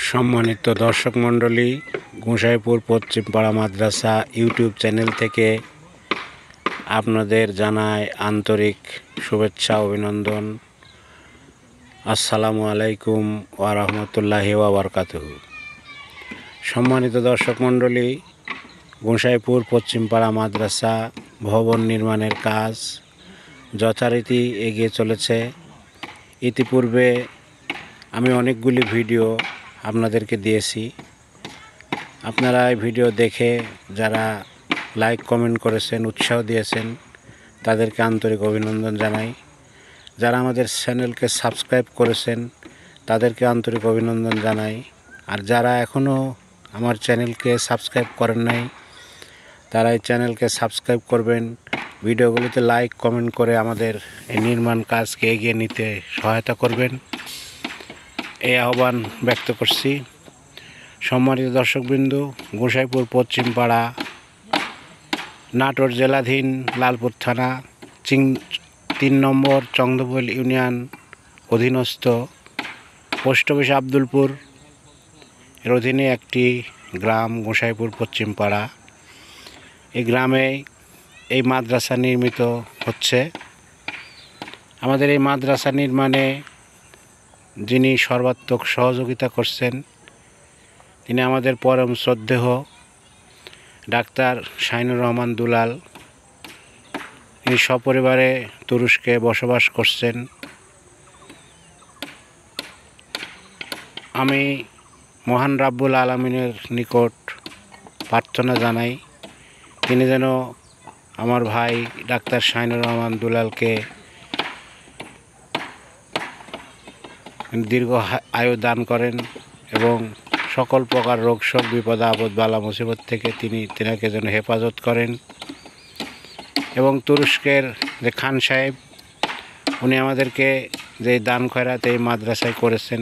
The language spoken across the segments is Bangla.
সম্মানিত দর্শক মণ্ডলী, গোসাইপুর পশ্চিম পাড়া মাদ্রাসা ইউটিউব চ্যানেল থেকে আপনাদের জানায় আন্তরিক শুভেচ্ছা অভিনন্দন। আসসালামু আলাইকুম ওয়া রাহমাতুল্লাহি ওয়া বারাকাতুহু। সম্মানিত দর্শক মণ্ডলী, গোসাইপুর পশ্চিম পাড়া মাদ্রাসা ভবন নির্মাণের কাজ যথারীতি এগিয়ে চলেছে। ইতিপূর্বে আমি অনেকগুলি ভিডিও আপনাদেরকে দিয়েছি। আপনারা এই ভিডিও দেখে যারা লাইক কমেন্ট করেছেন, উৎসাহ দিয়েছেন, তাদেরকে আন্তরিক অভিনন্দন জানাই। যারা আমাদের চ্যানেলকে সাবস্ক্রাইব করেছেন তাদেরকে আন্তরিক অভিনন্দন জানাই। আর যারা এখনও আমার চ্যানেলকে সাবস্ক্রাইব করেন নাই তারা এই চ্যানেলকে সাবস্ক্রাইব করবেন, ভিডিওগুলিতে লাইক কমেন্ট করে আমাদের এই নির্মাণ কাজকে এগিয়ে নিতে সহায়তা করবেন, এই আহ্বান ব্যক্ত করছি। সম্মানিত দর্শকবৃন্দ, গোসাইপুর পশ্চিম পাড়া নাটোর জেলাধীন লালপুর থানা 3 নম্বর চন্দ্রপোল ইউনিয়ন অধীনস্থ পোস্ট অফিস আব্দুলপুর এর অধীনে একটি গ্রাম গোসাইপুর পশ্চিম পাড়া। এই গ্রামে এই মাদ্রাসা নির্মিত হচ্ছে। আমাদের এই মাদ্রাসা নির্মাণে যিনি সর্বাত্মক সহযোগিতা করছেন তিনি আমাদের পরম শ্রদ্ধেয় ডাক্তার শাহিনুর রহমান দুলাল। তিনি সপরিবারে তুরস্কে বসবাস করছেন। আমি মহান রাব্বুল আলামিনের নিকট প্রার্থনা জানাই তিনি যেন আমার ভাই ডাক্তার শাহিনুর রহমান দুলালকে দীর্ঘ আয়ু দান করেন এবং সকল প্রকার রোগ শোক বিপদ আপদ বালা মুসিবত থেকে তিনাকে যেন হেফাজত করেন। এবং তুরস্কের যে খান সাহেব উনি আমাদেরকে যে দান খয়রাত এই মাদ্রাসায় করেছেন,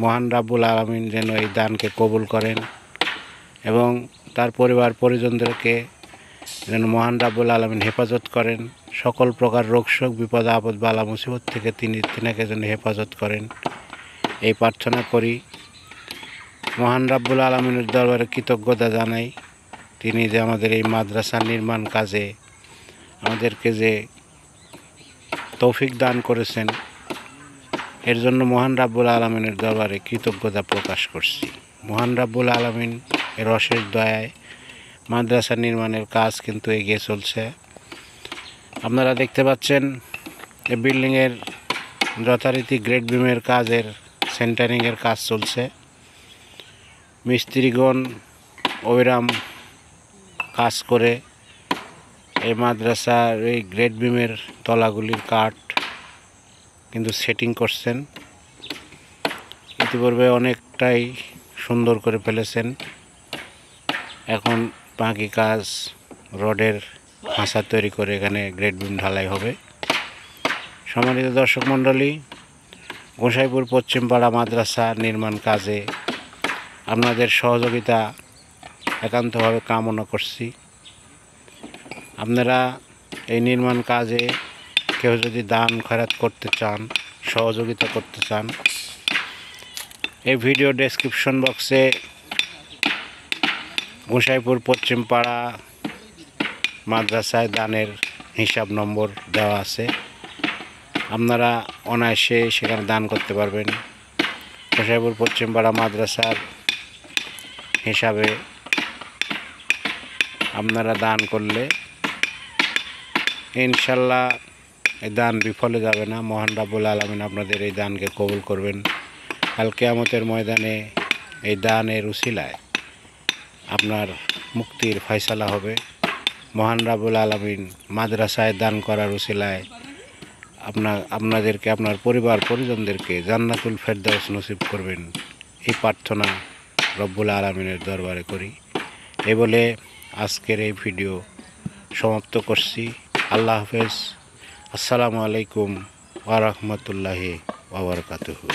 মহান রাব্বুল আলামিন যেন এই দানকে কবুল করেন এবং তার পরিবার পরিজনদেরকে যেন মহান রাব্বুল আলামিন হেফাজত করেন। সকল প্রকার রোগ শোক বিপদ আপদ বালা মুসিবত থেকে তিনাকে যেন হেফাজত করেন, এই প্রার্থনা করি। মহান রাব্বুল আলামিনের দরবারে কৃতজ্ঞতা জানাই তিনি যে আমাদের এই মাদ্রাসা নির্মাণ কাজে আমাদেরকে যে তৌফিক দান করেছেন, এর জন্য মহান রাব্বুল আলামিনের দরবারে কৃতজ্ঞতা প্রকাশ করছি। মহান রাব্বুল আলামিন এর অশেষ দয়ায় মাদ্রাসা নির্মাণের কাজ কিন্তু এগিয়ে চলছে। আপনারা দেখতে পাচ্ছেন এই বিল্ডিংয়ের যথারীতি গ্রেড বিমের কাজের সেন্টারিংয়ের কাজ চলছে। মিস্ত্রিগণ অবিরাম কাজ করে এই মাদ্রাসার এই গ্রেড বিমের তলাগুলির কাঠ কিন্তু সেটিং করছেন। ইতিপূর্বে অনেকটাই সুন্দর করে ফেলেছেন। এখন বাকি কাজ রডের খাঁচা তৈরি করে এখানে গ্রেড বিম ঢালাই হবে। সম্মানিত দর্শক মণ্ডলী, গোসাইপুর পশ্চিম পাড়া মাদ্রাসা নির্মাণ কাজে আপনাদের সহযোগিতা একান্তভাবে কামনা করছি। আপনারা এই নির্মাণ কাজে কেউ যদি দান খয়রাত করতে চান, সহযোগিতা করতে চান, এই ভিডিও ডেসক্রিপশন বক্সে গোসাইপুর পশ্চিম পাড়া মাদ্রাসায় দানের হিসাব নম্বর দেওয়া আছে। আপনারা অনায়াসে সেখানে দান করতে পারবেন। গোসাইপুর পশ্চিম পাড়া মাদ্রাসার হিসাবে আপনারা দান করলে ইনশাল্লাহ এই দান বিফলে যাবে না। মহান রাব্বুল আলামিন আপনাদের এই দানকে কবুল করবেন। কাল কিয়ামতের ময়দানে এই দানের উসিলায় আপনার মুক্তির ফয়সালা হবে। মহান রাব্বুল আলামিন মাদ্রাসায় দান করার উসিলায় আপনাদেরকে আপনার পরিবার পরিজনদেরকে জান্নাতুল ফেরদাউস নসিব করবেন, এই প্রার্থনা রব্বুল আলামিনের দরবারে করি। এই বলে আজকের এই ভিডিও সমাপ্ত করছি। আল্লাহ হাফেজ। আসসালামু আলাইকুম ওয়া রাহমাতুল্লাহি ওয়া বারাকাতুহু।